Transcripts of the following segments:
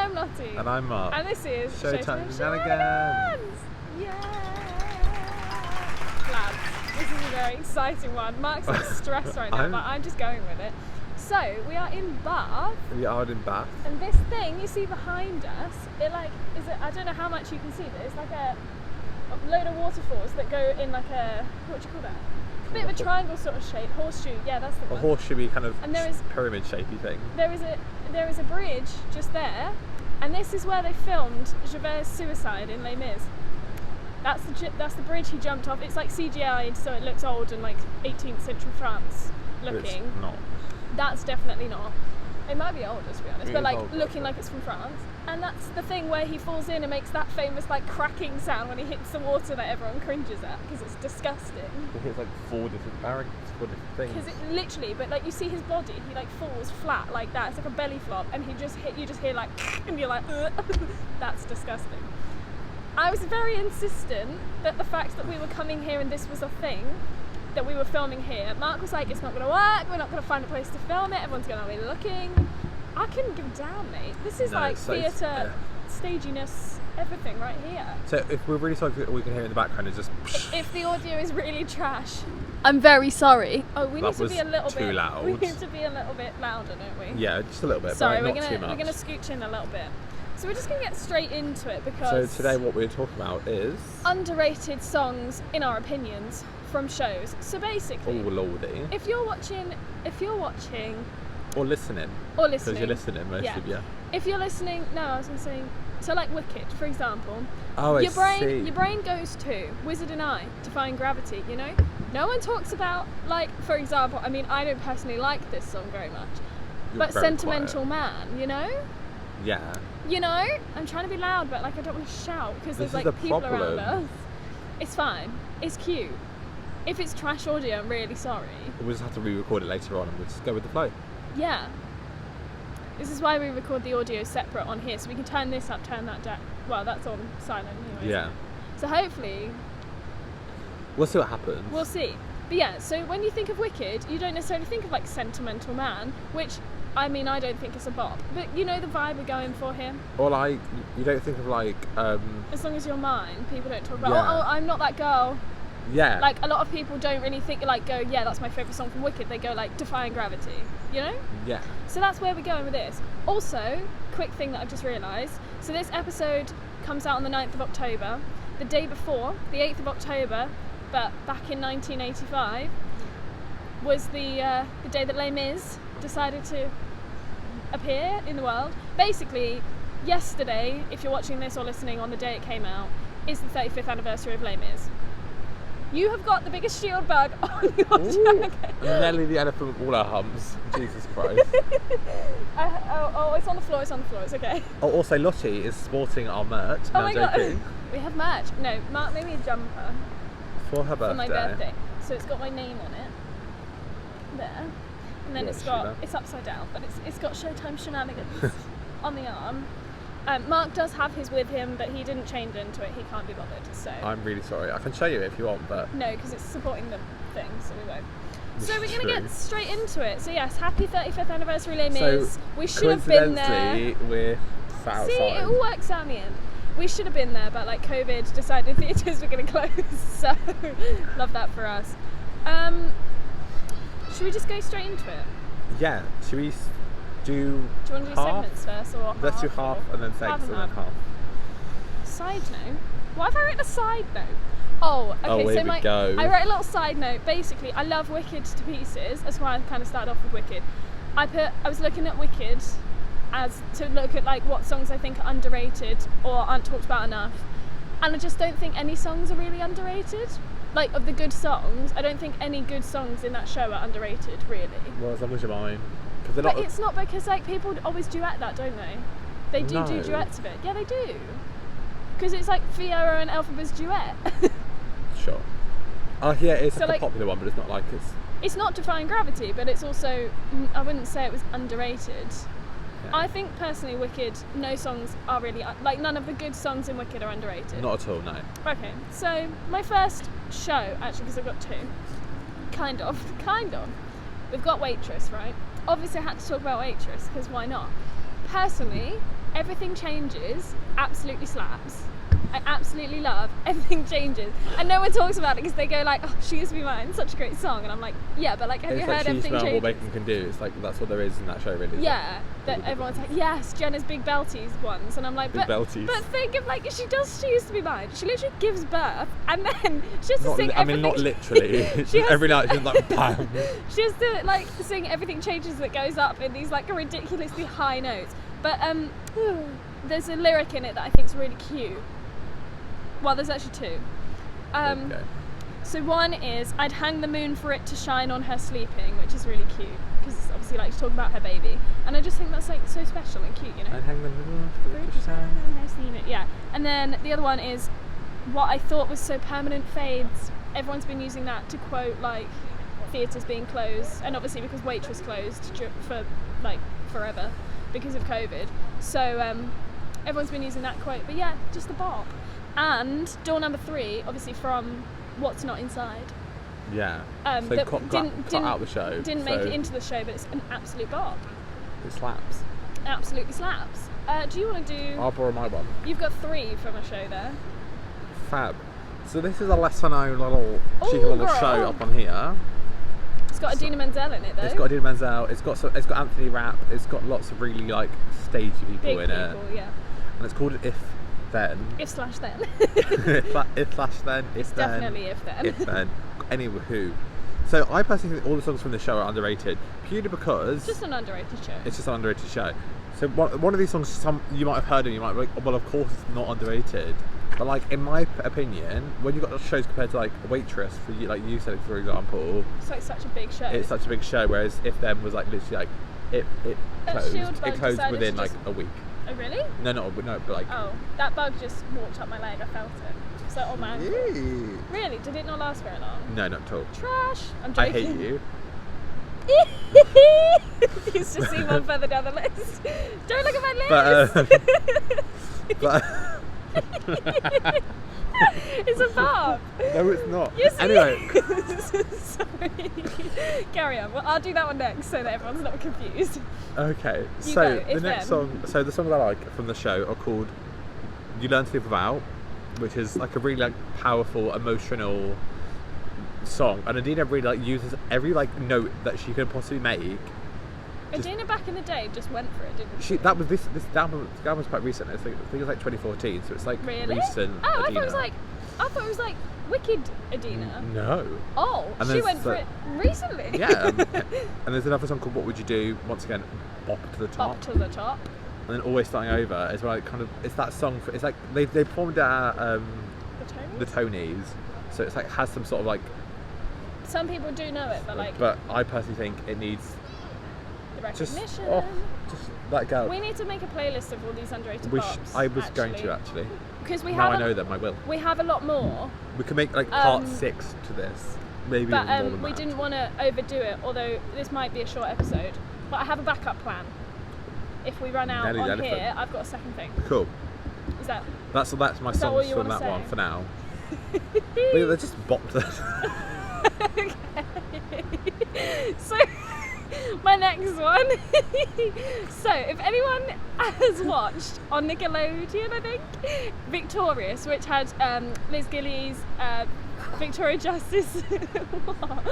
I'm Lottie. And I'm Mark. And this is Showtime Shenanigans! Yeah! Lads, this is a very exciting one. Mark's like stressed right now, but I'm just going with it. So, we are in Bath. We are in Bath. And this thing you see behind us, I don't know how much you can see, but it's like a load of waterfalls that go in like a, what do you call that? A bit of a triangle sort of shape, horseshoe, yeah, that's the one. A horseshoe-y kind of and there is, pyramid-shapey thing. There is a bridge just there, and this is where they filmed Javert's suicide in Les Mis. That's the bridge he jumped off. It's like CGI'd, so it looks old and like 18th century France looking. It's not. That's definitely not. It might be older, to be honest, but like old, looking like it's from France. And that's the thing where he falls in and makes that famous like cracking sound when he hits the water that everyone cringes at because it's disgusting. It hits like four different barracks, 4 different things. Because it literally, but like you see his body, he like falls flat like that. It's like a belly flop, and you just hear like, and you're like, ugh. That's disgusting. I was very insistent that the fact that we were coming here and this was a thing, that we were filming here. Mark was like, it's not going to work, we're not going to find a place to film it, everyone's going to be looking. I couldn't give a damn, mate. This is like theatre, staginess, everything right here. So if we're really sorry, we can hear in the background is just... If the audio is really trash, I'm very sorry. Oh, we need to be a little bit loud. We need to be a little bit louder, don't we? Yeah, just a little bit. Sorry, but we're not too much. gonna scooch in a little bit. So we're just gonna get straight into it because So today what we're talking about is underrated songs in our opinions from shows. So basically, oh lordy. if you're watching Or listening. Because you're listening, most of you. If you're listening, no, I was going to say, so like Wicked, for example. Oh, your brain goes to Wizard and I, Defying Gravity, you know? No one talks about, like, for example, I mean, I don't personally like this song very much, but Sentimental Man, you know? Yeah. You know? I'm trying to be loud, but, like, I don't want to shout because there's, like, people around us. It's fine. It's cute. If it's trash audio, I'm really sorry. We'll just have to re-record it later on and we'll just go with the flow. Yeah. This is why we record the audio separate on here, so we can turn this up, turn that down. Well, that's on silent anyway. Yeah. So hopefully... We'll see what happens. We'll see. But yeah, so when you think of Wicked, you don't necessarily think of like Sentimental Man, which, I mean, I don't think it's a bop. But you know the vibe we're going for here? Or like, you don't think of like... As Long As You're Mine, people don't talk about, oh, I'm Not That Girl. Yeah. Like, a lot of people don't really think, like, go, yeah, that's my favourite song from Wicked. They go, like, Defying Gravity, you know? Yeah. So that's where we're going with this. Also, quick thing that I've just realised. So this episode comes out on the 9th of October. The day before, the 8th of October, but back in 1985, was the day that Les Mis decided to appear in the world. Basically, yesterday, if you're watching this or listening on the day it came out, is the 35th anniversary of Les Mis. You have got the biggest shield bug on your jacket. Nelly the elephant with all our humps. Jesus Christ. It's on the floor, it's okay. Oh, also Lottie is sporting our merch. Oh my god. We have merch. No, Mark made me a jumper. For her birthday. For my birthday. So it's got my name on it. There. And then it's upside down, but it's got Showtime Shenanigans on the arm. Mark does have his with him, but he didn't change into it. He can't be bothered, so... I'm really sorry. I can show you if you want, but... No, because it's supporting the thing, so we won't. So we're going to get straight into it. So yes, happy 35th anniversary Les Mis. So, we should have been there. We're outside. See, it all works out in the end. We should have been there, but like COVID decided theatres were going to close, so love that for us. Should we just go straight into it? Yeah. Should we... Do you want to do segments first or half? Let's do half and then segments and then half. Side note? Why have I written a side note? Oh, okay, so I wrote a little side note. Basically, I love Wicked to pieces. That's why I kind of started off with Wicked. I was looking at Wicked as to look at like what songs I think are underrated or aren't talked about enough. And I just don't think any songs are really underrated. Like, of the good songs, I don't think any good songs in that show are underrated, really. Well, As Long As You're Mine. But it's not because like people always duet that, don't they? They do duets of it. Yeah, they do. Because it's like Fiona and Elphaba's duet. Sure. Oh yeah, it's so, like a popular one, but it's not like it's... It's not Defying Gravity, but it's also... I wouldn't say it was underrated. Yeah. I think personally Wicked, no songs are really... Like none of the good songs in Wicked are underrated. Not at all, no. Okay, so my first show, actually, because I've got two. Kind of. We've got Waitress, right? Obviously I had to talk about Waitress, because why not? Personally, Everything Changes absolutely slaps. I absolutely love Everything Changes, and no one talks about it because they go like, "Oh, She Used to Be Mine, such a great song," and I'm like, "Yeah, but like, have you heard Everything Changes?" What Bacon Can Do. It's like that's what there is in that show, really. Yeah, that everyone's like, "Yes, Jenna's Big Belties ones," and I'm like, "But think of like She Used to Be Mine. She literally gives birth, and then she has to sing. I mean, not literally. Every night she's like, bam. She has to like sing Everything Changes that goes up in these like ridiculously high notes, but there's a lyric in it that I think is really cute. Well, there's actually two. Okay. So one is, I'd hang the moon for it to shine on her sleeping, which is really cute because it's obviously like to talk about her baby, and I just think that's like so special and cute, you know. I'd hang the moon for it to shine on her sleeping. Yeah. And then the other one is, what I thought was so permanent fades. Everyone's been using that to quote like theatres being closed, and obviously because Waitress closed for like forever because of COVID. So everyone's been using that quote. But yeah, just a bop. And door number 3, obviously from What's Not Inside. Yeah. So that cut out the show. Didn't make it into the show, but it's an absolute bop. It slaps. It absolutely slaps. Do you want to do... I'll borrow my one. You've got 3 from a show there. Fab. So this is a lesser known cheeky little show up on here. It's got Idina Menzel in it though. It's got Idina Menzel. It's got Anthony Rapp. It's got lots of really like stagey people in it. Yeah. And it's called If Then. If/then. If/then. It's definitely If Then. If Then. Anywho. So I personally think all the songs from the show are underrated, purely because... It's just an underrated show. It's just an underrated show. So one of these songs, you might have heard and you might be like, well, of course it's not underrated. But like, in my opinion, when you've got shows compared to like Waitress, like you said, for example... It's like such a big show. It's such a big show, whereas If Then was like literally like, it closed. It closed within like a week. Oh really? No, but like... Oh, that bug just walked up my leg, I felt it. It's like, oh man. Really? Did it not last very long? No, not at all. Trash! I'm joking. I hate you. He's just seen one further down the list. Don't look at my list! But it's a barb. No, it's not. Yes, anyway. Sorry. Carry on. Well, I'll do that one next so that everyone's not confused. Okay. You so go, the next song. So the songs I like from the show are called "You Learn to Live Without," which is like a really like powerful, emotional song, and Idina really like uses every like note that she could possibly make. Idina back in the day just went for it, didn't she? That was this album was quite recent. I think it was like 2014, so it's like really? Recent. Oh, Idina. I thought it was like Wicked Idina. No. Oh, and she went for it recently. Yeah. And there's another song called "What Would You Do?" Once again, bop to the top. Bop to the top. And then "Always Starting Over" is like kind of it's that song. It's like they performed at the Tonys, so it's like has some sort of like. Some people do know it, but like. But I personally think it needs. The recognition. Just let it go. We need to make a playlist of all these underrated bops. I was going to actually. Because we now have. I know them. I will. We have a lot more. We can make like part 6 to this, maybe but, even more than we that. didn't want to overdo it, although this might be a short episode. But I have a backup plan. If we run out on here, I've got a second thing. Cool. Is that? That's my songs from that one for now. They're just bopped. Okay. So. My next one. So, if anyone has watched on Nickelodeon, I think, Victorious, which had Liz Gillies, Victoria Justice. What?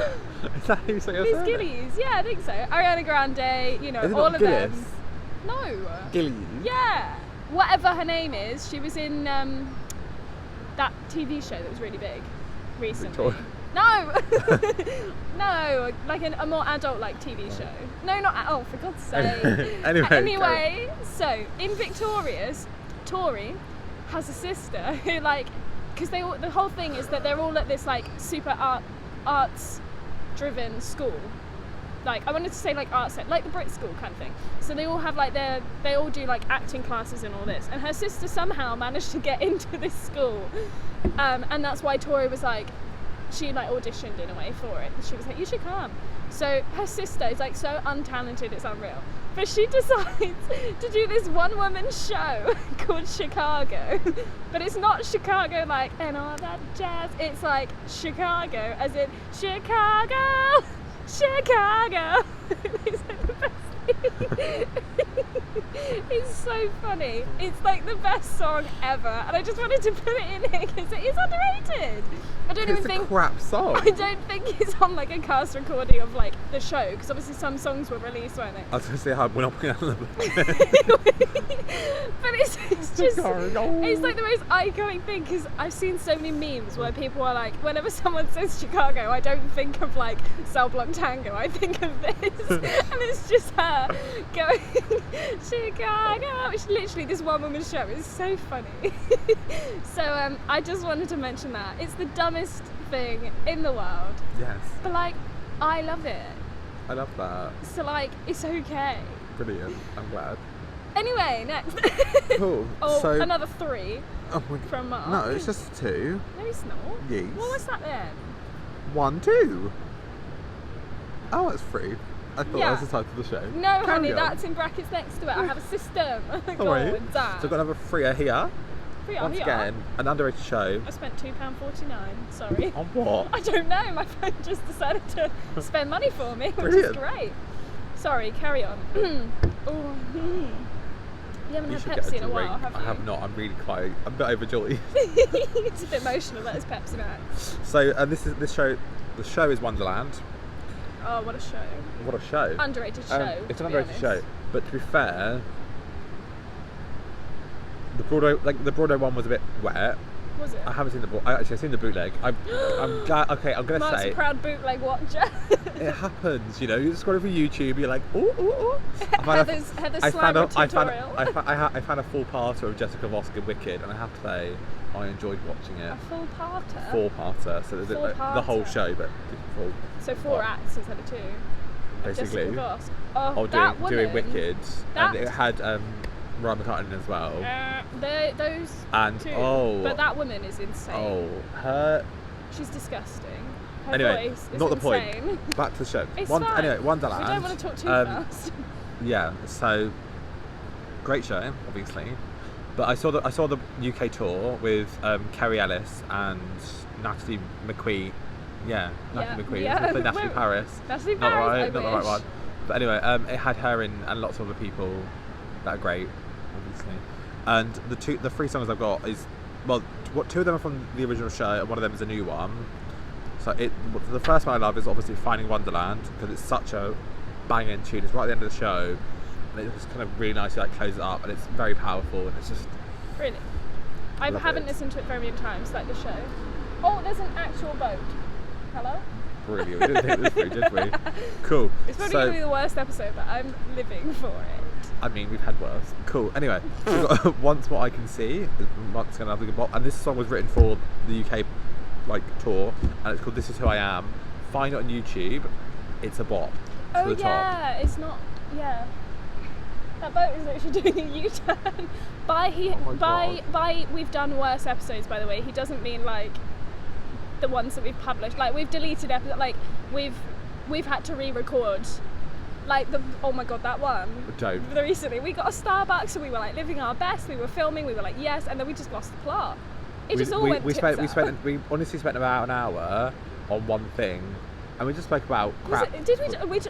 Is that who you say Liz Gillies, yeah, I think so. Ariana Grande, you know, all of Gillis? them. No. Gillies? Yeah. Whatever her name is, she was in that TV show that was really big recently. Victoria. No! No, like a more adult-like TV show. No, not at all, for God's sake. Anyway, so, in Victorious, Tori has a sister who, like, because the whole thing is that they're all at this, like, super arts-driven school. Like, I wanted to say, like, art set, like the Brit school kind of thing. So they all have, like, they all do, like, acting classes and all this. And her sister somehow managed to get into this school. And that's why Tori was, like, she like auditioned in a way for it. She was like, you should come. So her sister is like so untalented, it's unreal. But she decides to do this one-woman show called Chicago. But it's not Chicago like and all that jazz. It's like Chicago, as in Chicago, Chicago. It's like the best It's so funny. It's like the best song ever, and I just wanted to put it in here because it is underrated. I don't even It's a think crap song. I don't think it's on like a cast recording of like the show, because obviously some songs were released, weren't they? I was going to say, we're not putting it on the But it's just Chicago. it's like the most iconic thing, because I've seen so many memes where people are like, whenever someone says Chicago, I don't think of like Cell Block Tango, I think of this. And it's just her going Chicago, which literally this one woman's show is so funny. So I just wanted to mention that it's the dumbest thing in the world, Yes. but like I love it, I love that. so like it's okay. Brilliant. I'm glad. Anyway, next. Cool. Oh, So, another 3 oh my God. from Mark. No, it's just 2. No, it's not. Yes. What was that then? 1, 2. Oh, that's 3. I thought Yeah. that was the title of the show. No, Carry honey, on. that's in brackets next to it. I have a system. Go Alright. on, Dan. So I've got another 3 here. Once Here. again, an underrated show. I spent £2.49. Sorry. On what? I don't know. My phone just decided to spend money for me, which Brilliant. is great. Sorry, carry on. Oh, You haven't You had should get a Pepsi in a drink. while, have you? I have not. I'm really quite. I'm a bit overjoyed. It's a bit emotional. That is Pepsi Max. So this show. The show is Wonderland. Oh, what a show. What a show! Underrated show. It's to an be underrated show, honest. but to be fair, the Broadway one was a bit wet. Was it? I haven't seen the I've seen the bootleg. I'm glad. Okay, I'm gonna Mark's say a proud bootleg watcher. it happens. You know, you just go over YouTube. You're like, oh. Heather's slimer tutorial. I found a full parter of Jessica Vosk and Wicked, and I have to say, I enjoyed watching it. A full parter? Four-parter, so there's the whole Four-parter. show, but full. So 4 acts instead of 2. Basically. Jessica Vosk. Oh, Oh, that woman. doing Wicked, That- and it had Ryan McCartney as well. Those And, 2. oh. But that woman is insane. Oh, her. She's disgusting. Her Anyway, voice is not the insane. point. Back to the show. It's fine. Anyway, Wonderland. We don't want to talk too fast. Yeah, so great show, obviously. But I saw the UK tour with Kerry Ellis and Natalie McQueen. Yeah, Natalie McQueen. yeah. I was gonna say Natalie Paris. Natalie Not Paris, not the right one. But anyway, it had her in and lots of other people that are great, obviously. And the 3 songs I've got is, well, 2 of them are from the original show, and one of them is a new one. So the first one I love is obviously Finding Wonderland, because it's such a banging tune. It's right at the end of the show, and it just kind of really nicely like closes it up, and it's very powerful, and it's just Really? I Love haven't it. listened to it very many times, like the show. Oh, there's an actual boat. Hello? brilliant. We didn't think this through, did we? Cool. It's probably going to be the worst episode, but I'm living for it. I mean, we've had worse. Cool. Anyway, we've got Once What I Can See is Mark's going to have a good bop, and this song was written for the UK tour, and it's called This Is Who I Am. Find it on YouTube. It's a bop. To the top. Yeah, it's not. Yeah, that boat is literally doing a U-turn. By we've done worse episodes. By the way, he doesn't mean like the ones that we've published. Like we've deleted episodes. Like we've had to re-record. Like oh my god, that one. Don't. Recently, we got a Starbucks and we were like living our best. We were filming. We were like yes, and then we just lost the plot. It just all went tits up. We honestly spent about an hour on one thing, and we just spoke about crap.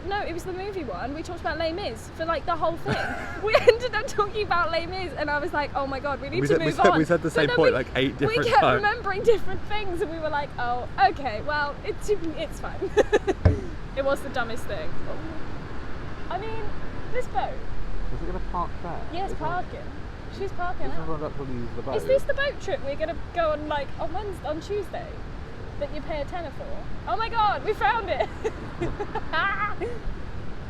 No, it was the movie one. We talked about Les Mis for like the whole thing. We ended up talking about Les Mis, and I was like, oh my god, we need to move on. We said the same point like 8 different times. We kept remembering different things, and we were like, oh, okay, well, it's fine. It was the dumbest thing. I mean, this boat. Was it going to park there? Yes, parking. She's parking. The boat. Is this the boat trip we're gonna go on like on Tuesday? That you pay a tenner for? Oh my god, we found it!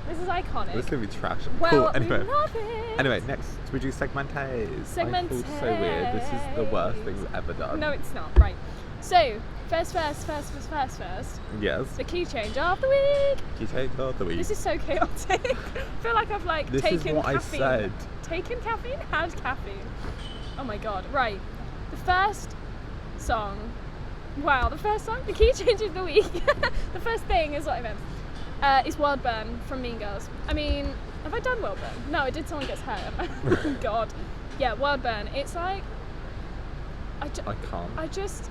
This is iconic. This is going to be trash. Well, Cool. Anyway. we love it. Anyway, next we do segments. I feel so weird. This is the worst thing we've ever done. No, it's not. Right. So, first. Yes. The key change of the week. Key change of the week. This is so chaotic. I feel like I've like This taken is what caffeine. I said. Taken caffeine? Had caffeine. Oh my god. Right. The first song. Wow, the first song? The key change of the week. The first thing is what I meant. Is World Burn from Mean Girls. I mean, have I done World Burn? No, I did Someone Gets Hurt. Oh god. Yeah, World Burn. It's like... I can't. This is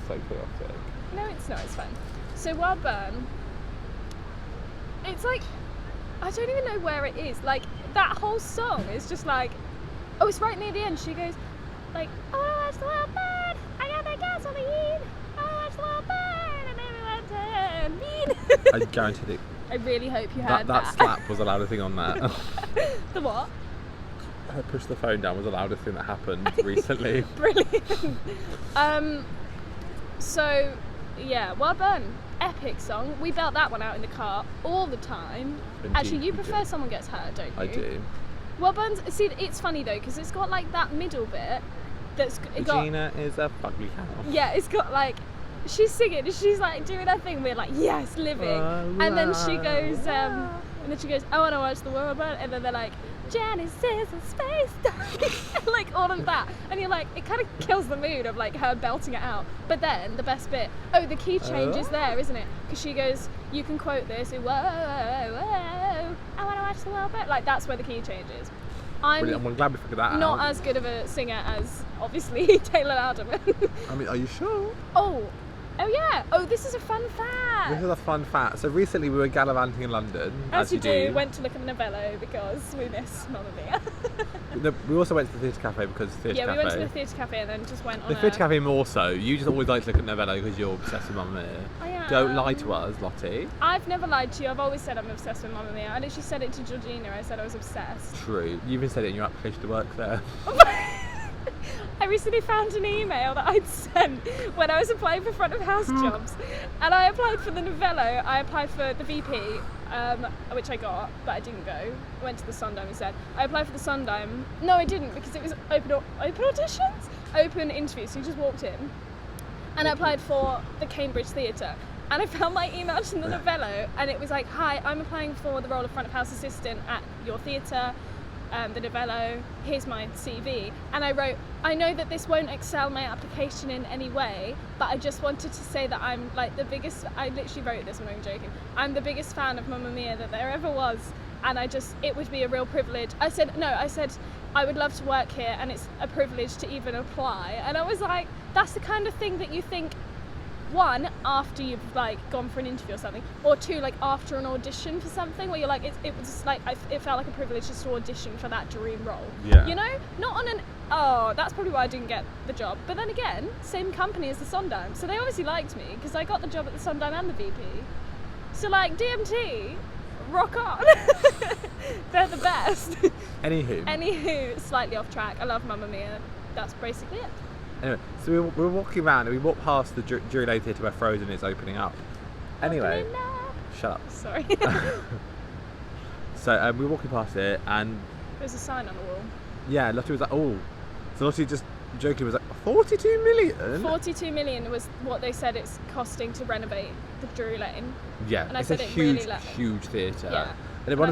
so chaotic. No, it's not. It's fine. So World Burn... It's like... I don't even know where it is. Like, that whole song is just like, oh, it's right near the end. She goes, like, oh, it's the little bird. I got the gasoline. Oh, it's the little bird. And everyone turned mean. I guarantee it. I really hope you heard That slap was the loudest thing on that. The what? I pushed the phone down was the loudest thing that happened recently. Brilliant. So, yeah, well done. Epic song. We belt that one out in the car all the time. Indeed, Actually, you we prefer do. Someone Gets Hurt, don't you? I do. Well, Burns, see, it's funny though, because it's got like that middle bit that's got. Regina is a fugly cow. Yeah, it's got like. She's singing and she's like doing her thing. We're like, yes, living. And then she goes, I want to watch the world burn. And then they're like, Janice is a space dive. Like all of that. And you're like, it kind of kills the mood of like her belting it out. But then the best bit, the key change is there, isn't it? Because she goes, you can quote this, whoa, whoa, I want to watch the world burn. Like that's where the key change is. I'm glad we figured that out. not as good of a singer as obviously Taylor Lautner. I mean, are you sure? Oh yeah. Oh, this is a fun fact. This is a fun fact. So recently we were gallivanting in London. As you do. Went to look at the Novello because we miss Mamma Mia. We also went to the Theatre Cafe because Theatre Cafe. Yeah, we went to the Theatre Cafe and then just went on the Theatre Cafe more so. You just always like to look at Novello because you're obsessed with Mamma Mia. I am. Don't lie to us, Lottie. I've never lied to you. I've always said I'm obsessed with Mamma Mia. I literally said it to Georgina. I said I was obsessed. True. You even said it in your application to work there. I recently found an email that I'd sent when I was applying for front of house jobs, and I applied for the Novello. I applied for the VP, which I got, but I didn't go. I went to the Sondheim instead. I applied for the Sondheim. No, I didn't because it was open auditions, open interviews. So you just walked in, and I applied for the Cambridge Theatre. And I found my email from the Novello, and it was like, "Hi, I'm applying for the role of front of house assistant at your theatre." The Novello, here's my CV. And I wrote, I know that this won't excel my application in any way, but I just wanted to say that I'm like the biggest, I literally wrote this, I'm not even joking, I'm the biggest fan of Mamma Mia that there ever was, and it would be a real privilege. I said, I would love to work here, and it's a privilege to even apply. And I was like, that's the kind of thing that you think, one, after you've like gone for an interview or something, or two, like after an audition for something where you're like, it was like, it felt like a privilege just to audition for that dream role. Yeah. You know, not on that's probably why I didn't get the job. But then again, same company as the Sondheim, so they obviously liked me because I got the job at the Sondheim and the VP. So like DMT, rock on. They're the best. Anywho, slightly off track. I love Mamma Mia. That's basically it. Anyway, so we were walking around and we walked past the Drury Lane Theatre where Frozen is opening up. Anyway, shut up. Sorry. So we were walking past it and there's a sign on the wall. Yeah, Lottie was like, oh. So Lottie just jokingly was like, 42 million? 42 million was what they said it's costing to renovate the Drury Lane. Yeah, and it's a huge theatre. Yeah. And then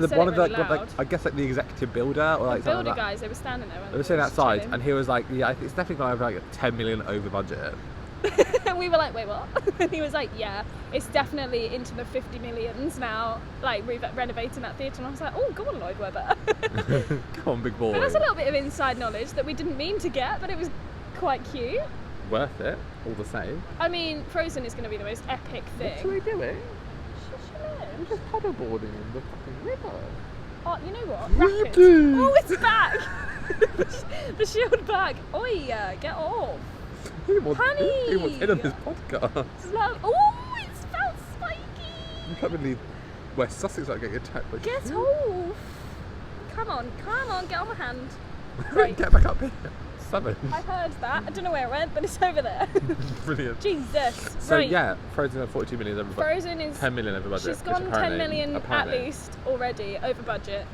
I guess like the executive builder or like the something builder like that. guys, they were standing there. They were sitting outside, and he was like, "Yeah, it's definitely gone over like 10 million over budget." And we were like, "Wait, what?" And he was like, "Yeah, it's definitely into the 50 millions now, like renovating that theatre." And I was like, "Oh, go on, Lloyd Webber." Come on, big boy. But that's a little bit of inside knowledge that we didn't mean to get, but it was quite cute. Worth it, all the same. I mean, Frozen is going to be the most epic thing. What are we doing? We're just paddleboarding in the fucking river. Oh, you know what? Rapids. Oh, it's back! The shield bag. Oi, get off. Honey! He wants in on this podcast. Oh, it smells spiky! You can't believe West Sussex are getting attacked by Get off! Come on, get on my hand. Right. Get back up here. Summon. I heard that. I don't know where it went, but it's over there. Brilliant. Jesus. So right. Yeah, Frozen at 42 million over budget. Frozen is 10 million over budget. She's gone 10 million at least already over budget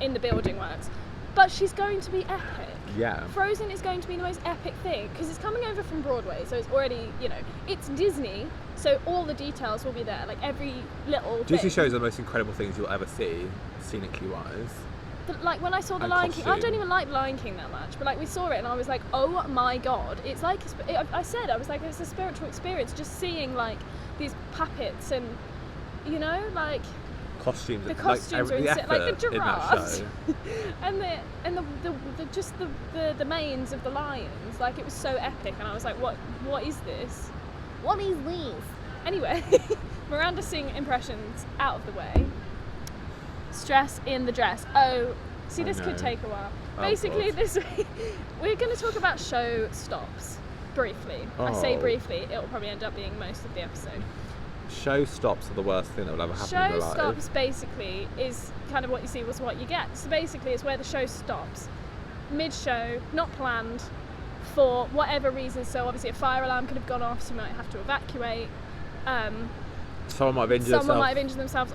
in the building works. But she's going to be epic. Yeah. Frozen is going to be the most epic thing because it's coming over from Broadway, so it's already, it's Disney, so all the details will be there, like every little Disney thing. shows are the most incredible things you'll ever see, scenically wise. Like when I saw The Lion King, I don't even like Lion King that much, but like we saw it and I was like, oh my god, it's like, I was like, it's a spiritual experience just seeing like these puppets and, like costumes. The costumes are insane, like the giraffes and the manes of the lions. Like it was so epic, and I was like, what is this? What is this? Anyway, Miranda Singh impressions out of the way. stress in the dress. Oh, see, this could know. take a while. Oh, Basically, God. this week we're going to talk about show stops briefly. I say Oh. briefly, it'll probably end up being most of the episode. Show stops are the worst thing that will ever happen in Show your life. stops basically is kind of what you see was what you get. So basically, it's where the show stops mid-show, not planned, for whatever reason. So obviously, a fire alarm could have gone off, so you might have to evacuate. Someone might have injured Someone themselves. might have injured themselves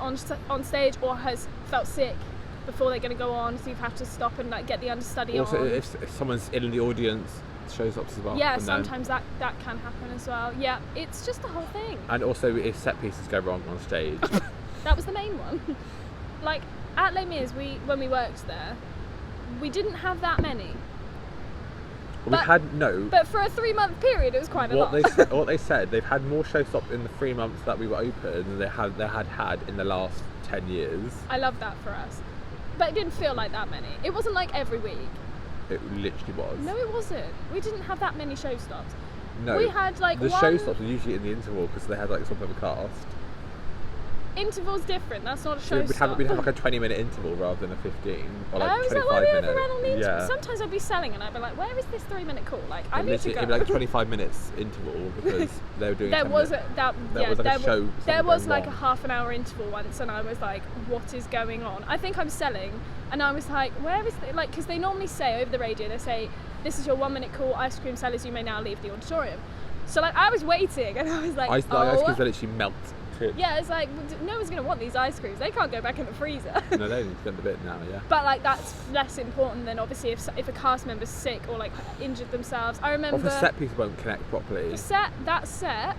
on stage, or has felt sick before they're going to go on, so you have to stop and like get the understudy Also, on. if someone's in the audience, show stops as well. Yeah, and then- sometimes that can happen as well. Yeah, it's just the whole thing. And also, if set pieces go wrong on stage. That was the main one. Like at Les Mis, when we worked there, we didn't have that many. We had no. But for a 3-month period, it was quite a lot. What they said, they've had more show stops in the 3 months that we were open than they had in the last 10 years. I love that for us. But it didn't feel like that many. It wasn't like every week. It literally was. No, it wasn't. We didn't have that many show stops. No. We had like the one... show stops were usually in the interval because they had like some type of cast. Interval's different. That's not a So show we'd stop. have like a 20-minute interval rather than a 15 or like Oh, is 25 that why we minutes. overran on the interval? Yeah. Sometimes I'd be selling and I'd be like, where is this 3-minute call? Like, I And need to go. it'd be like a 25 minutes interval because they were doing There 10 was minutes. there was like a show. there something was going like a wrong. half an hour interval once, and I was like, what is going on? I think I'm selling, and I was like, where is the, like, because they normally say over the radio, they say, this is your 1-minute call, ice cream sellers, you may now leave the auditorium. So like I was waiting, and I was like, Ice creams that literally melt. Yeah, it's like no one's gonna want these ice creams. They can't go back in the freezer. No, they need to spend a bit now, yeah. But like that's less important than obviously if a cast member's sick or like injured themselves. I remember. Or if a set piece won't connect properly. That set.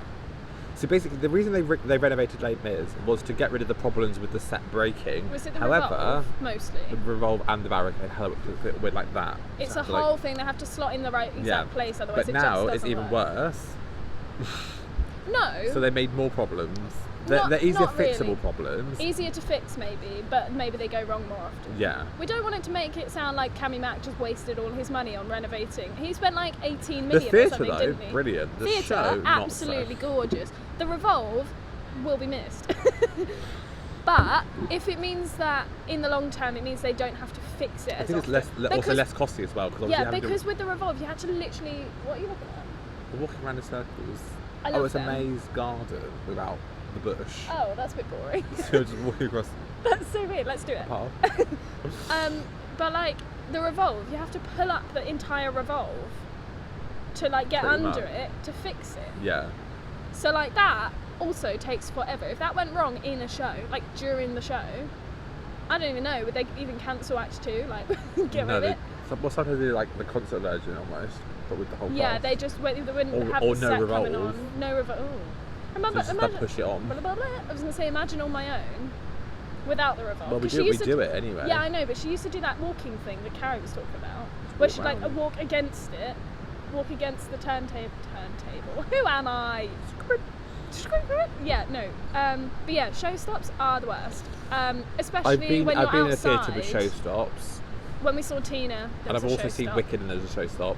So basically, the reason they renovated Les Mis was to get rid of the problems with the set breaking. Was it the However, Revolve, mostly? the Revolve and the barricade help with like that. It's So a to, like- whole thing. They have to slot in the right exact place, otherwise But it now just it's doesn't even work. worse. No. So they made more problems. Not- They're easier not really. fixable problems. Easier to fix maybe, but maybe they go wrong more often. Yeah. We don't want it to make it sound like Cammy Mack just wasted all his money on renovating. He spent like 18 The million or theatre something, though, didn't he? brilliant. The Theatre, show, not absolutely so. gorgeous. The Revolve will be missed. But if it means that in the long term it means they don't have to fix it I as think it's often. also less costly as well. Cause Yeah, because with the Revolve you had to literally... What are you looking at? We're walking around in circles. I love it's them. a maze garden without the bush. Oh, that's a bit boring. So we're just walking across That's so weird. Let's do it. the path. But like the Revolve, you have to pull up the entire Revolve to like get Pretty under much. it to fix it. Yeah. So like that also takes forever. If that went wrong in a show, like during the show, I don't even know. Would they even cancel Act 2? Like get rid of it? Sometimes they do like the concert version almost, but with the whole Yeah, cast. they just they wouldn't Or- have or the no set Revolve. coming on. No Revolve. Ooh. Remember, So just imagine. push it on. Blah, blah, blah. I was gonna say, imagine on my own without the Revolve. Well, we 'Cause she do used to it anyway. Yeah, I know, but she used to do that walking thing that Carrie was talking about, where walk she'd like round. walk against it, walk against the turntable. Who am I? Yeah, no. But yeah, show stops are the worst. Especially when you're I've been in a outside. theatre with show stops, When we saw Tina, there and was I've a also show seen stop. Wicked and there's a show stop.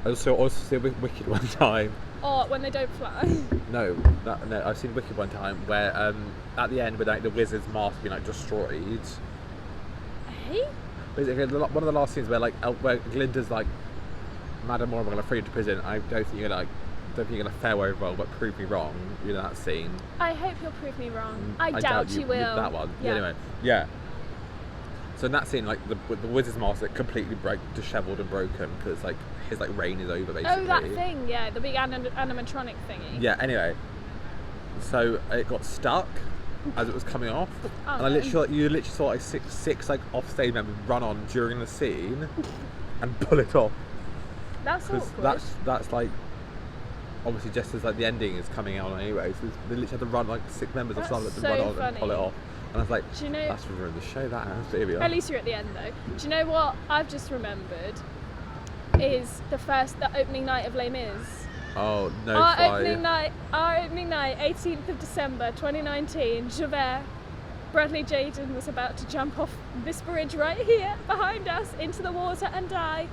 I also seen Wicked one time. Or when they don't fly. No, I've seen Wicked one time where at the end, with like the wizard's mask being like destroyed. Hey? Basically, one of the last scenes where where Glinda's like, "Madam, I'm going to throw you to prison. I don't think you're gonna fare very well, but prove me wrong." You know that scene. I hope you'll prove me wrong. I doubt you will. That one. Yeah. Anyway, yeah. So in that scene, like the wizard's mask, like completely dishevelled and broken because like his like reign is over basically. Oh, that thing, yeah, the big animatronic thingy. Yeah. Anyway, so it got stuck as it was coming off, Oh, and you literally saw like six like offstage members run on during the scene and pull it off. That's Because awkward. that's like obviously just as like the ending is coming out anyway, so they literally had to run like 6 members of That's Charlotte to so run on and funny. pull it off. And I was like, Do you know- that's ruined the show, that has. But here we are. At least you're at the end though. Do you know what I've just remembered? Is the opening night of Les Mis. Oh no! Our fly. opening night, 18th of December 2019, Javert, Bradley Jaden was about to jump off this bridge right here behind us into the water and die.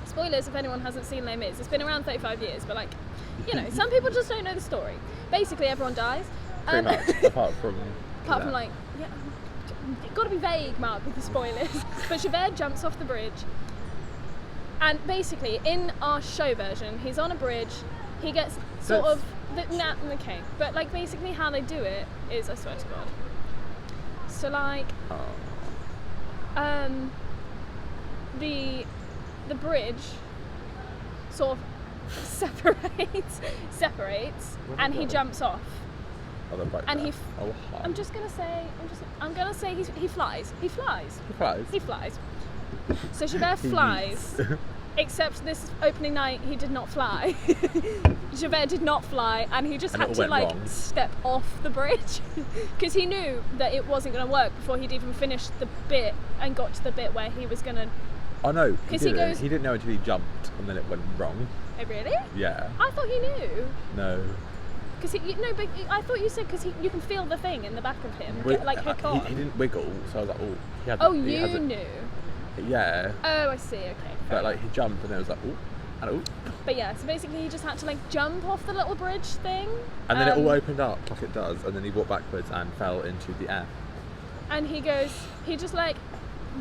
Spoilers if anyone hasn't seen Les Mis. It's been around 35 years, but like, you know, some people just don't know the story. Basically, everyone dies. Pretty much, apart from Apart that. from like, yeah, got to be vague, Mark, with the spoilers. But Javert jumps off the bridge, and basically, in our show version, he's on a bridge. He gets sort of okay, but like basically how they do it is, I swear to God. So like, the bridge sort of separates, and he jumps off. Oh, they're right And there. I'm gonna say he flies. He flies. He flies. So Javert flies. Except this opening night, he did not fly. Javert did not fly, and he just had to like wrong. step off the bridge because he knew that it wasn't going to work before he'd even finished the bit and got to the bit where he was going to. Oh no, Because he goes. He didn't know until he jumped, and then it went wrong. Oh, really? Yeah. I thought he knew. No. Because but I thought you said because you can feel the thing in the back of him, like hook he on. didn't wiggle, so I was like, oh. He had Oh, he you has it- knew. Yeah. Oh, I see. Okay. fair But like he jumped, and it was like, oh, and oh. But yeah, so basically he just had to like jump off the little bridge thing. And then it all opened up like it does, and then he walked backwards and fell into the air. And he just like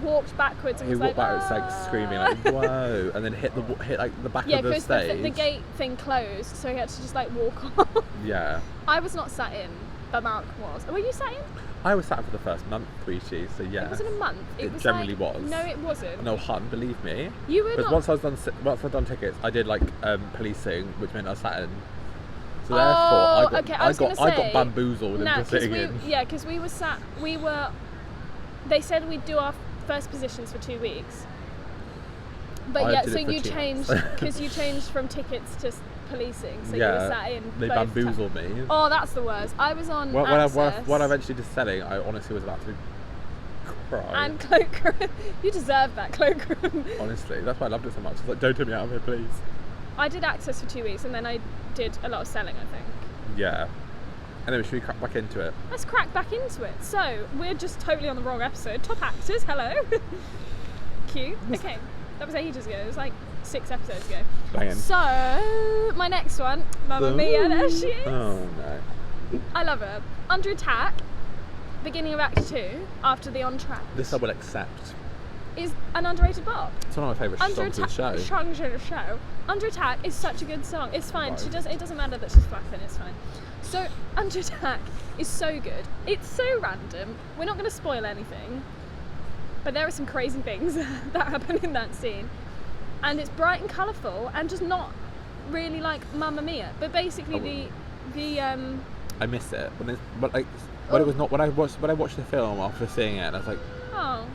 walked backwards and He was walked like, backwards, like screaming, like whoa, and then hit like the back yeah, of the because stage. the gate thing closed, so he had to just like walk off. Yeah. I was not sat in, but Mark was. Were you sat in? I was sat for the first month, Tweety, so yeah. It wasn't a month. It was generally like, was. No, it wasn't. No, hun, believe me. You were Because not. once I'd done tickets, I did like policing, which meant I sat in. So Oh, therefore, okay, I got bamboozled into sitting in. Yeah, because they said we'd do our first positions for 2 weeks. But I yeah, did so it for you 2 changed, months. because you changed from tickets to policing, so Yeah, you were sat in. they both bamboozled me. Oh, that's the worst. I was on When Access. I eventually did selling, I honestly was about to cry. And Cloakroom. You deserve that, Cloakroom. Honestly, that's why I loved it so much. It's like, don't take me out of here, please. I did Access for 2 weeks, and then I did a lot of selling, I think. Yeah. Anyway, should we crack back into it? Let's crack back into it. So, we're just totally on the wrong episode. Top actors, hello. Cute. Okay, that was ages ago. It was like 6 episodes ago. Banging. So, my next one, Mamma Mia, there she is. Oh no. I love her. Under Attack, beginning of Act 2, after the On Track, This I will accept. is an underrated bop. It's one of my favourite songs of the show. Under Attack is such a good song. It's fine. Right. It doesn't matter that she's flapping. It's fine. So Under Attack is so good. It's so random. We're not going to spoil anything, but there are some crazy things that happen in that scene, and it's bright and colourful and just not really like Mamma Mia. But basically I miss it when it was not when I watched the film after seeing it. And I was like, oh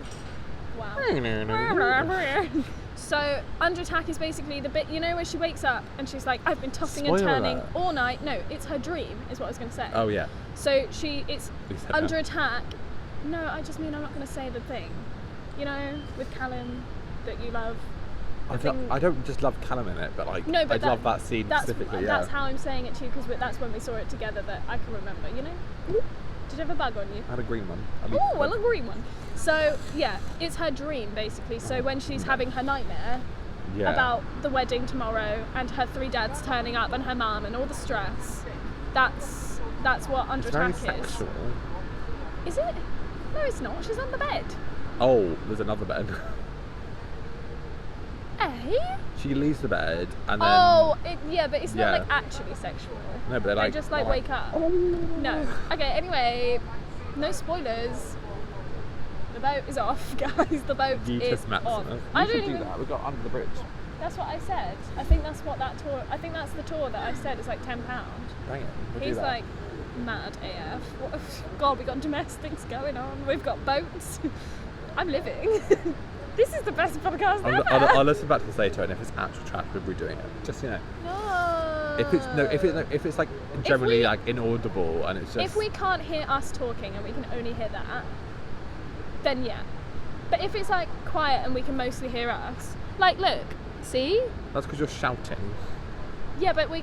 wow. So Under Attack is basically the bit, you know, where she wakes up and she's like, I've been tossing and Spoiler turning alert. all night. No, it's her dream, is what I was going to say. oh yeah. So it's You said Under that. Attack. No, I just mean I'm not going to say the thing. You know, with Callum that you love. I don't just love Callum in it, but like No, but I love that scene specifically. That's Yeah. how I'm saying it to you, because that's when we saw it together that I can remember. You know. Did you have a bug on you? I had a green one. Oh, well, a green one. So yeah, it's her dream basically. So when she's having her nightmare Yeah. about the wedding tomorrow and her 3 dads turning up and her mum and all the stress, that's what Under It's very Attack is. sexual. Is it? No, it's not. She's on the bed. Oh, there's another bed. Eh? She leaves the bed and then. Oh, yeah, but it's Yeah. not like actually sexual. No, but They just like wake up. No. Okay. Anyway, no spoilers. The boat is off, guys. The boat is off. I don't even. that. We got Under the Bridge. That's what I said. I think that's what that tour. I think that's the tour that I said is like £10. Dang it. We'll He's do that. like mad AF. What, God, we got domestics going on. We've got boats. I'm living. This is the best podcast ever. I'll listen back to the later, and if it's actual trash, we're redoing it. Just you know. No. If it's like generally like inaudible and it's just. If we can't hear us talking and we can only hear that, then yeah. But if it's like quiet and we can mostly hear us, like look, see? That's because you're shouting. Yeah, but we're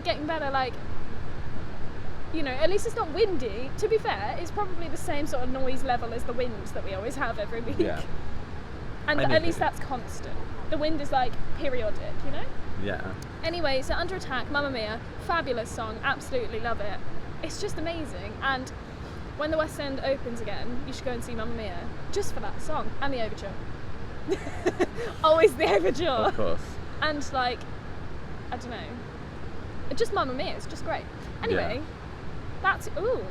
getting better. Like, you know, at least it's not windy. To be fair, it's probably the same sort of noise level as the wind that we always have every week. Yeah. And Anything. at least that's constant. The wind is like periodic, you know? Yeah. Anyway, so Under Attack, Mamma Mia, fabulous song, absolutely love it. It's just amazing. And when the West End opens again, you should go and see Mamma Mia just for that song and the overture. Always the overture. Of course. And like, I don't know, just Mamma Mia. It's just great. Anyway, that's oh,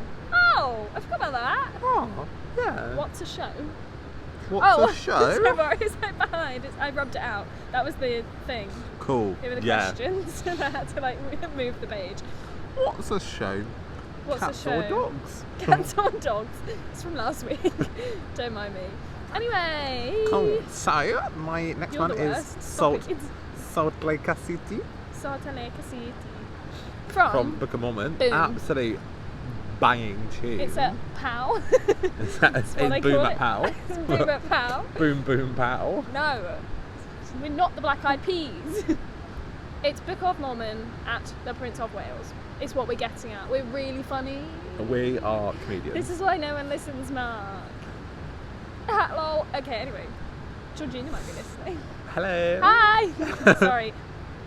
I forgot about that. Oh, yeah. What's a show? What's a show? Sorry, it's like behind. I rubbed it out. That was the thing. Cool. They were the questions, and I had to like move the page. What's a show? What's Cats a show? or dogs? Cats or dogs. It's from last week. Don't mind me. Anyway. Cool. So my next You're one the is worst. Stop Salt it. Lake City Salt Lake City. From Book of Mormon. Boom. Absolute banging tune. It's a pow. It's what I boom call at it. pow. It's boom at pow. Boom boom pow. No, we're not the Black Eyed Peas. It's Book of Mormon at the Prince of Wales. It's what we're getting at. We're really funny. We are comedians. This is why no one listens, Mark. Hello. Okay, anyway. Georgina might be listening. Hello. Hi! Sorry.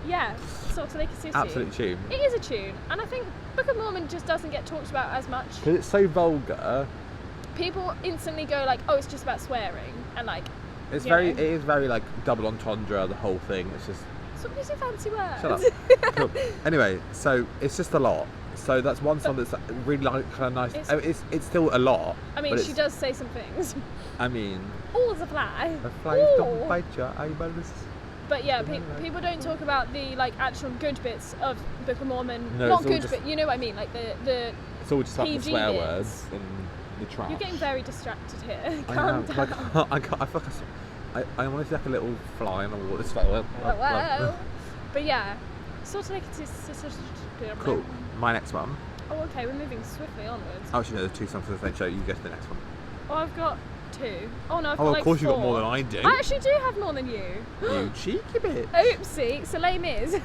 Yeah, Salt Lake City. Absolute tune. It is a tune, and I think Book of Mormon just doesn't get talked about as much. Because it's so vulgar. People instantly go like, oh, it's just about swearing, and like, It you know. is very like double entendre, the whole thing. It's just Stop using fancy words. shut up. Cool. Anyway, so it's just a lot. So that's one song that's really like kind of nice. It's still a lot. I mean, but she does say some things. I mean, All the fly. the flies don't Ooh. bite your eyeballs. But yeah, people don't talk about the like actual good bits of Book of Mormon. No, Not it's all good, just- but you know what I mean. Like the It's all just like the PG swear bits. words and the trash. You're getting very distracted here. I Calm am. down. Like, I feel like I want to see like a little fly on the wall. It's like, Wow. But yeah, sort of like cool. My next one. Oh, okay, we're moving swiftly onwards. Oh, actually, no, there's two songs for the same show. You go to the next one. Oh, I've got 2. Oh no, I've got Oh, like of course you 4. got more than I do. I actually do have more than you. You cheeky bitch. Oopsie, so Les Mis.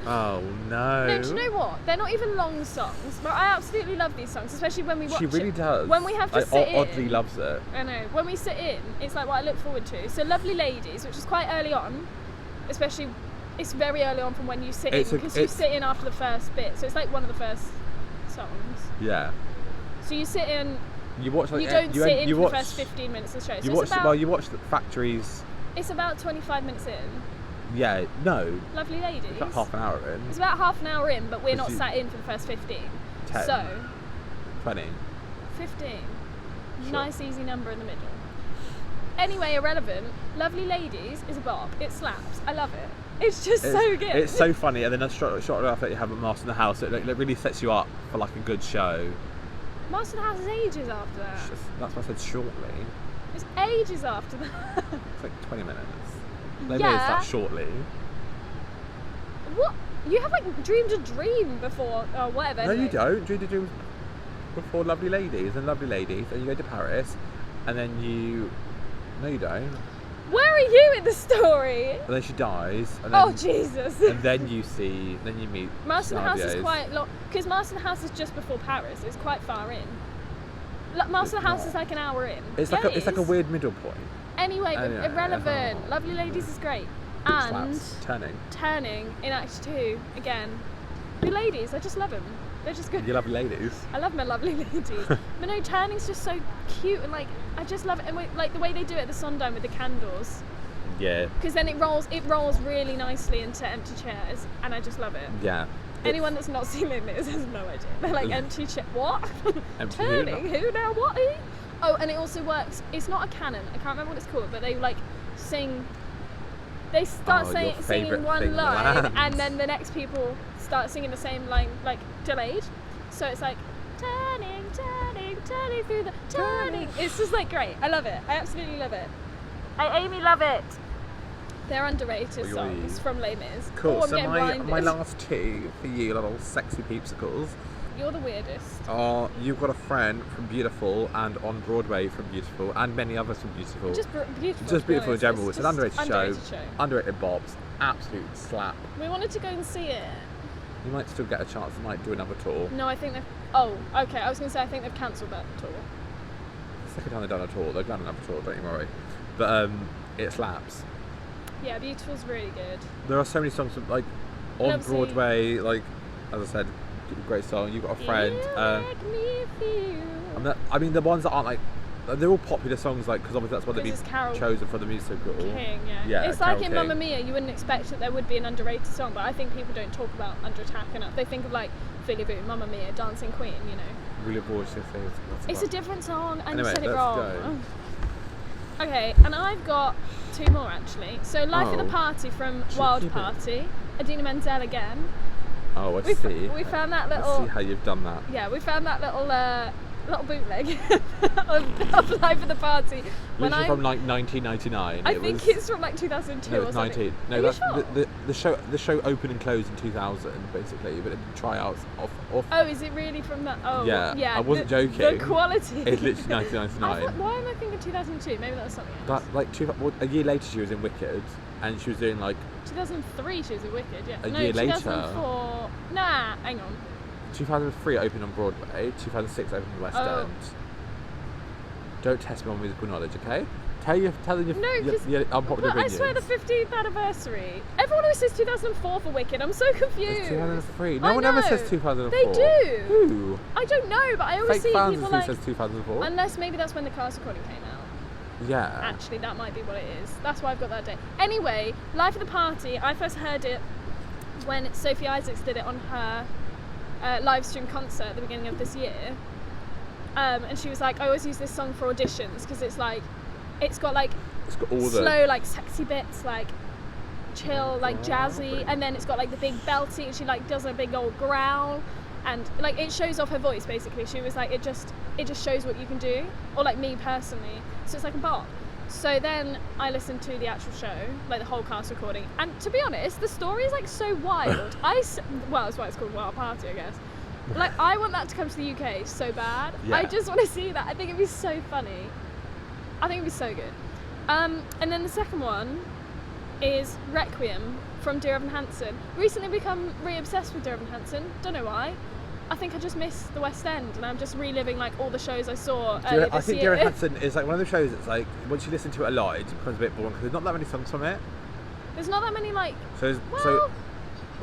Oh no. No, do you know what? They're not even long songs, but I absolutely love these songs, especially when we watch She really it. does. When we have to Like, sit oddly in. loves it. I know. When we sit in, it's like what I look forward to. So Lovely Ladies, which is quite early on, especially it's very early on from when you sit in, because you sit in after the first bit. So it's like one of the first songs. Yeah. So you sit in. You watch like You don't sit in you for watch, the first 15 minutes of the show. So You it's watch about, you watch the factories. It's about 25 minutes in. Yeah. No. Lovely Ladies. It's about half an hour in. It's about half an hour in, but we're not 'Cause you- sat in for the first 15. 10. So 20. 15. Sure. Nice easy number in the middle. Anyway, irrelevant. Lovely Ladies is a bop. It slaps. I love it. It's just so good. It's so funny, and then a shot after you have a Master in the House, it really sets you up for like a good show. Master of the House is ages after that. That's why I said shortly. It's ages after that. It's like 20 minutes. They Yeah. made that shortly. What? You have like dreamed a dream before, or whatever. No, you anyway. don't. Dream to Dream before Lovely Ladies, and you go to Paris, and then you. No, you don't. Where are you in the story? And then she dies, and then, Oh Jesus! and then you meet. Master of the House is Scenarios. quite long, because Master of the House is just before Paris. It's quite far in. Master of the House not. is like an hour in. It's Yeah, like it it's like a is. weird middle point. Anyway, but Anyway, irrelevant. Lovely Ladies is great. And Slaps. Turning in Act 2 again. The ladies, I just love them. They're just good. You Lovely Ladies. I love my lovely ladies. But no, Turning's just so cute, and like I just love it, and like the way they do it at the Sondheim with the candles, Yeah. because then it rolls really nicely into empty chairs, and I just love it. Yeah. Anyone that's not seen it has no idea. They're like empty chair. What? Empty Turning? Who now? What? Oh, and it also works. It's not a canon. I can't remember what it's called, but they like sing. They start Oh, singing your favourite one thing line, lands. and then the next people start singing the same line, like delayed. So it's like turning, turning, turning through the turning. It's just like great. I love it. I absolutely love it. I Amy love it. They're underrated Oi, oi. songs from Les Mis. Cool. Oh, I'm So getting my blinded. last two for you, little sexy peepsicles, You're the weirdest. are You've Got a Friend from Beautiful, and On Broadway from Beautiful, and many others from Beautiful. Just beautiful. Just to be Beautiful in honest. general. It's an just underrated show. Underrated bops. Absolute slap. We wanted to go and see it. You might still get a chance. They might do another tour. No, I think they've. Oh, okay. I was going to say I think they've cancelled that tour. Second time they've done a tour. They've done another tour. Don't you worry. But it slaps. Yeah, Beautiful's really good. There are so many songs like on Love Broadway. Like as I said, great song. You've Got a Friend. You make me feel. And I mean, the ones that aren't like, they're all popular songs, like, because obviously that's what they've Because been it's Carol chosen for the musical. King, yeah. Yeah, It's like Carol in King. Mamma Mia, you wouldn't expect that there would be an underrated song, but I think people don't talk about Under Attack enough. They think of like Voulez-Vous, Mamma Mia, Dancing Queen, you know. It's a different song, and Anyway, you said it let's wrong. Okay, and I've got 2 more actually. So Life of the Party from Wild keep it? Party, Idina Menzel again. Oh, I see. We found that I little. see how you've done that. Yeah, we found that little bootleg of Life of the Party. Literally from like 1999. I think it's from like 2002 no, or it's something. 19. No, Are that's you sure? the show opened and closed in 2000 basically, but it tryouts off. Oh, is it really from that? Oh, Yeah, I wasn't joking. The quality. It's literally 1999. I thought, why am I thinking 2002? Maybe that was something else. That like a year later she was in Wicked, and she was doing like 2003 she was in Wicked. Yeah. A year later. 2004. Nah, hang on. 2003 opened on Broadway. 2006 opened in the West End. Don't test me on musical knowledge, okay? Tell them your unpopular But I opinions. swear the 15th anniversary. Everyone always says 2004 for Wicked. I'm so confused. It's 2003. I No one ever know. says 2004. They do. Who? I don't know, but I always Fake see fans people who like. says 2004. Unless maybe that's when the cast recording came out. Yeah. Actually, that might be what it is. That's why I've got that date. Anyway, Life of the Party. I first heard it when Sophie Isaacs did it on her live stream concert at the beginning of this year. And she was like, I always use this song for auditions because it's like, it's got like all slow, like sexy bits, like chill, like jazzy, and then it's got like the big belty, and she like does a big old growl, and like it shows off her voice basically. She was like, it just shows what you can do, or like me personally. So it's like a bop. So then I listened to the actual show, like the whole cast recording, and to be honest, the story is like so wild. Well, that's why it's called Wild Party, I guess. Like, I want that to come to the UK so bad. Yeah. I just want to see that. I think it'd be so funny. I think it'd be so good. And then the second one is Requiem from Dear Evan Hansen. Recently become re-obsessed with Dear Evan Hansen. Don't know why. I think I just miss the West End, and I'm just reliving like all the shows I saw earlier this year. I think Dear Evan Hansen is like one of those shows that's like, once you listen to it a lot, it becomes a bit boring because there's not that many songs from it. There's not that many like. So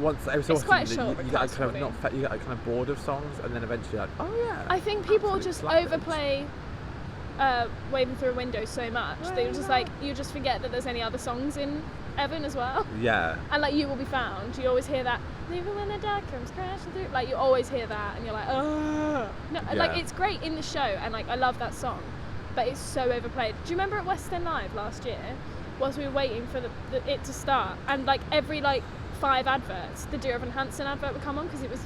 once every so it's often quite short, you get kind of you get kind of bored of songs, and then eventually like, oh yeah. I think people absolutely just slap it. overplay Waving Through a Window so much that you're just like, you just forget that there's any other songs in Evan as well. Yeah. And like You Will Be Found, you always hear that, even when the dark comes crashing through, like you always hear that, and you're like, oh. No, Yeah. like it's great in the show, and like I love that song, but it's so overplayed. Do you remember at West End Live last year, whilst we were waiting for it to start, and like every like 5 adverts, the Dear Evan Hansen advert would come on because it was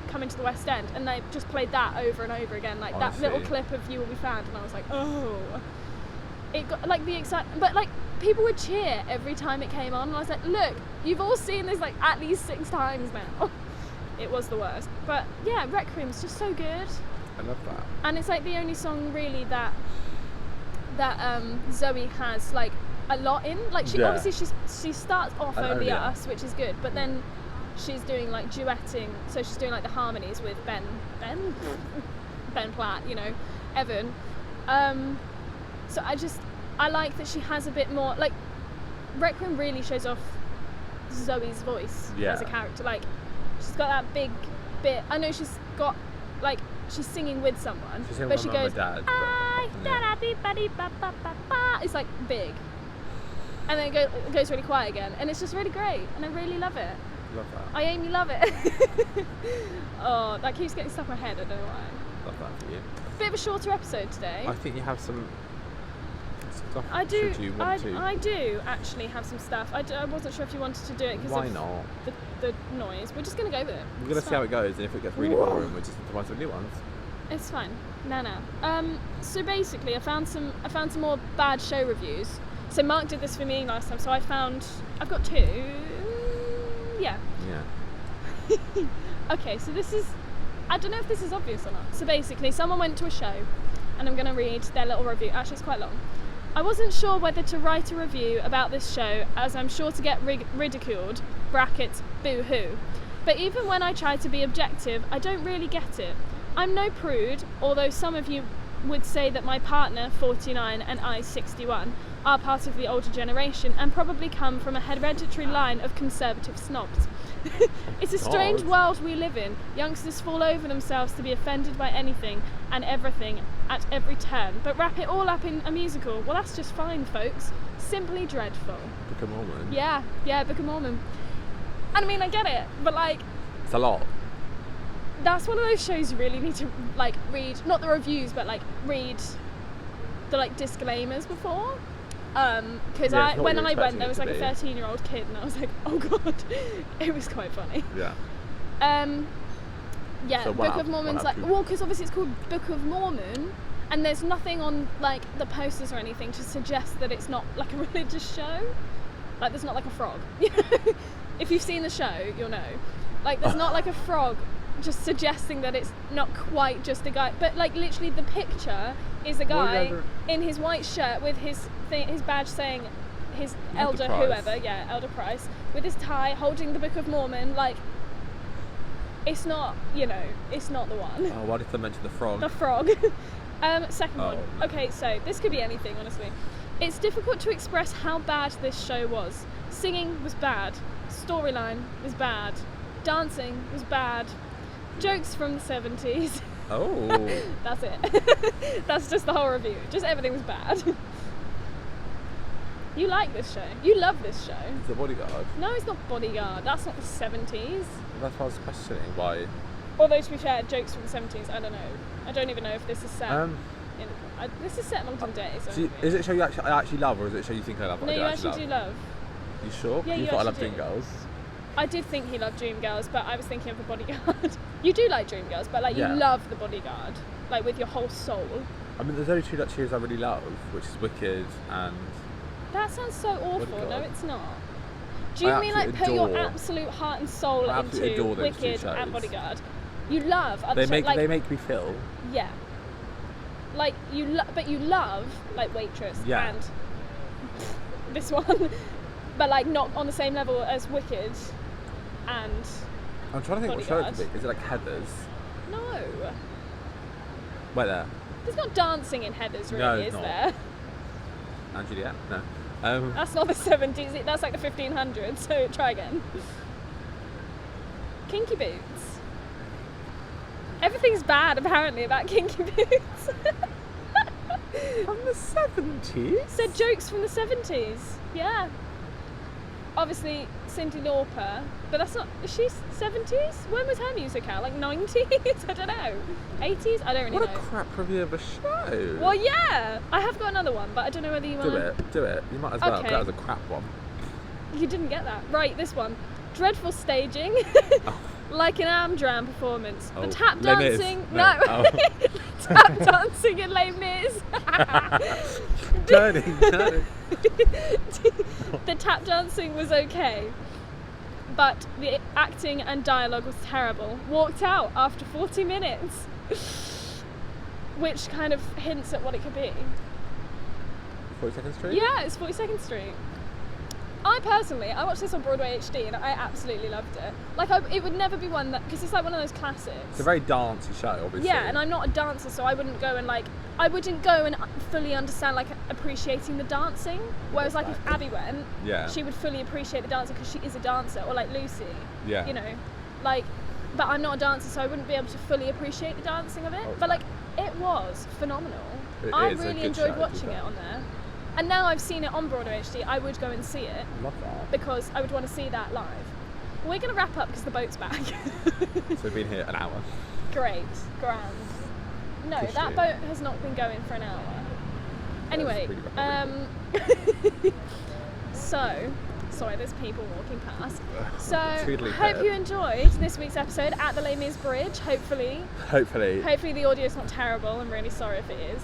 coming to the West End, and they just played that over and over again, like that little clip of You Will Be Found, and I was like, oh. It got like the excitement, but like people would cheer every time it came on, and I was like, look, you've all seen this like at least 6 times now. It was the worst, but yeah, Requiem's just so good. I love that. And it's like the only song really that Zoe has like a lot in. Like she obviously she starts off Only Us, which is good, but then she's doing like duetting, so she's doing like the harmonies with Ben Platt, you know, Evan. So I like that she has a bit more, like Requiem really shows off Zoe's voice as a character. Like she's got that big bit. I know she's got like she's singing with someone, but she goes it's like big, and then it goes really quiet again, and it's just really great, and I really love it. Love that. I Amy love it. Oh, that keeps getting stuck in my head. I don't know why. Love that for you. Bit of a shorter episode today. I think you have some stuff. I do. Should you want to? I do actually have some stuff. I wasn't sure if you wanted to do it because why not? The noise. We're just gonna go with it. We're gonna see how it goes, and if it gets really boring, we're just gonna find some new ones. It's fine. No. So basically, I found some more bad show reviews. So Mark did this for me last time. So I've got 2. Yeah. Okay. So this is. I don't know if this is obvious or not. So basically, someone went to a show, and I'm gonna read their little review. Actually, it's quite long. I wasn't sure whether to write a review about this show, as I'm sure to get ridiculed, brackets, boo-hoo. But even when I try to be objective, I don't really get it. I'm no prude, although some of you would say that my partner, 49, and I, 61, are part of the older generation and probably come from a hereditary line of conservative snobs. It's a strange world we live in. Youngsters fall over themselves to be offended by anything and everything, at every turn, but wrap it all up in a musical. Well, that's just fine, folks. Simply dreadful. Book of Mormon. Yeah, Book of Mormon. And I mean, I get it, but like, It's a lot. that's one of those shows you really need to like read, not the reviews, but like read the like disclaimers before. Because Yeah, it's not when what I you're went, there expecting was it like a to be. 13-year-old kid, and I was like, oh god, it was quite funny. Yeah. Yeah, So Book of Mormon's like, well, because obviously it's called Book of Mormon, and there's nothing on like the posters or anything to suggest that it's not like a religious show. Like there's not like a frog. If you've seen the show, you'll know. Like there's not like a frog just suggesting that it's not quite just a guy, but like literally the picture is a guy in his white shirt with his badge saying his elder Price. whoever, yeah, Elder Price, with his tie holding the Book of Mormon. Like it's not, it's not the one. Oh, why did they mention the frog? The frog. Second one. No. Okay, so this could be anything, honestly. It's difficult to express how bad this show was. Singing was bad. Storyline was bad. Dancing was bad. Jokes from the 70s. Oh. That's it. That's just the whole review. Just everything was bad. You like this show. You love this show. It's The Bodyguard. No, it's not Bodyguard. That's not the 70s. That's why I was questioning why. Although, to be fair, jokes from the 70s, I don't know. I don't even know if this is set this is set Mountain Days. So is it a show I actually love, or is it a show you think I love? No, you actually do love. You sure? Yeah, you you thought I loved actually do. Dreamgirls. I did think he loved Dreamgirls, but I was thinking of The Bodyguard. You do like Dreamgirls, but like Yeah. you love The Bodyguard, like with your whole soul. I mean, there's only two series I really love, which is Wicked and. That sounds so awful. Bodyguard. No, it's not. Do you I mean like absolutely put your adore- absolute heart and soul I absolutely into adore those two Wicked and shows. Bodyguard? You love other They shows, make me feel. yeah. Like but you love like Waitress Yeah. and this one, but like not on the same level as Wicked and I'm trying to think what show it Bodyguard. could be. Is it like Heathers? no. Wait there. There's not dancing in Heathers, really, No, is it's not. there? And Juliet? No. That's not the 70s. That's like the 1500s. So try again. Kinky Boots. Everything's bad apparently about Kinky Boots. From the 70s? Said jokes from the 70s. Yeah. Obviously Cyndi Lauper, but that's not. Is she 70s? When was her music out? Like 90s? I don't know. 80s? I don't really What know. a crap review of a show. Well, yeah. I have got another one, but I don't know whether you want. Do it. You might as well. 'Cause Okay. that was a crap one. You didn't get that. Right, this one. Dreadful staging. Oh. Like an Amdram performance. Oh, The tap Les Mis. dancing. No. Oh. Tap dancing in Les Mis. Turning. The tap dancing was okay, but the acting and dialogue was terrible. Walked out after 40 minutes. Which kind of hints at what it could be. 42nd Street? Yeah, it's 42nd Street. I watched this on Broadway HD and I absolutely loved it. Like, it would never be one that, because it's like one of those classics. It's a very dancey show, obviously. Yeah, and I'm not a dancer, so I wouldn't go and fully understand like appreciating the dancing. Whereas like if Abby went, Yeah. she would fully appreciate the dancing because she is a dancer, or like Lucy. Yeah. You know, like, but I'm not a dancer, so I wouldn't be able to fully appreciate the dancing of it. Oh, But like, it was phenomenal. It I is a really good enjoyed show, to watching be it fair. on there. And now I've seen it on Broadway HD, I would go and see it Love that. because I would want to see that live. We're going to wrap up because the boat's back. So we've been here an hour. Great, grand. No, Push that it. boat has not been going for an hour. Anyway, pretty so, sorry, there's people walking past. So, Tweedly hope bird. you enjoyed this week's episode at the Les Mis Bridge, hopefully. Hopefully. Hopefully the audio's not terrible, I'm really sorry if it is.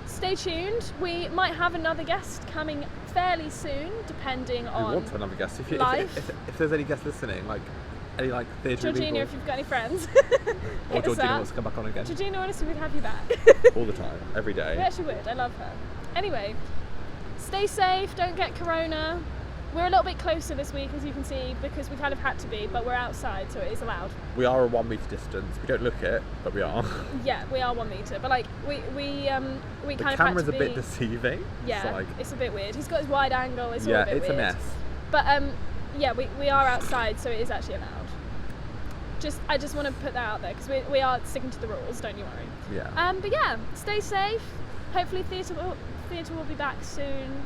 Stay tuned, we might have another guest coming fairly soon, depending We on want another guest. If life. If there's any guests listening, like any like theatre Georgina, people, if you've got any friends. or hit us Georgina up. wants to come back on again, Georgina, honestly, we'd have you back. all the time, every We day. actually would. I love her. Anyway, stay safe. Don't get corona. We're a little bit closer this week, as you can see, because we kind of had to be, but we're outside, so it is allowed. We are a 1 metre distance. We don't look it, but we are. Yeah, we are 1 metre, but like we The kind of had camera's to a be. bit deceiving. Yeah, it's a bit weird. He's got his wide angle. It's all Yeah, a bit it's weird. a mess. But yeah, we are outside, so it is actually allowed. I just want to put that out there because we are sticking to the rules. Don't you worry. Yeah. But yeah, stay safe. Hopefully theatre will be back soon.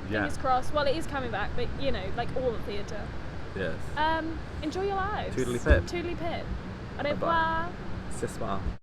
Fingers crossed. Well, it is coming back, but you know, like all the theatre. Yes. Enjoy your lives. Toodly pip. Toodly pip. Au revoir. Bye-bye. Ce soir.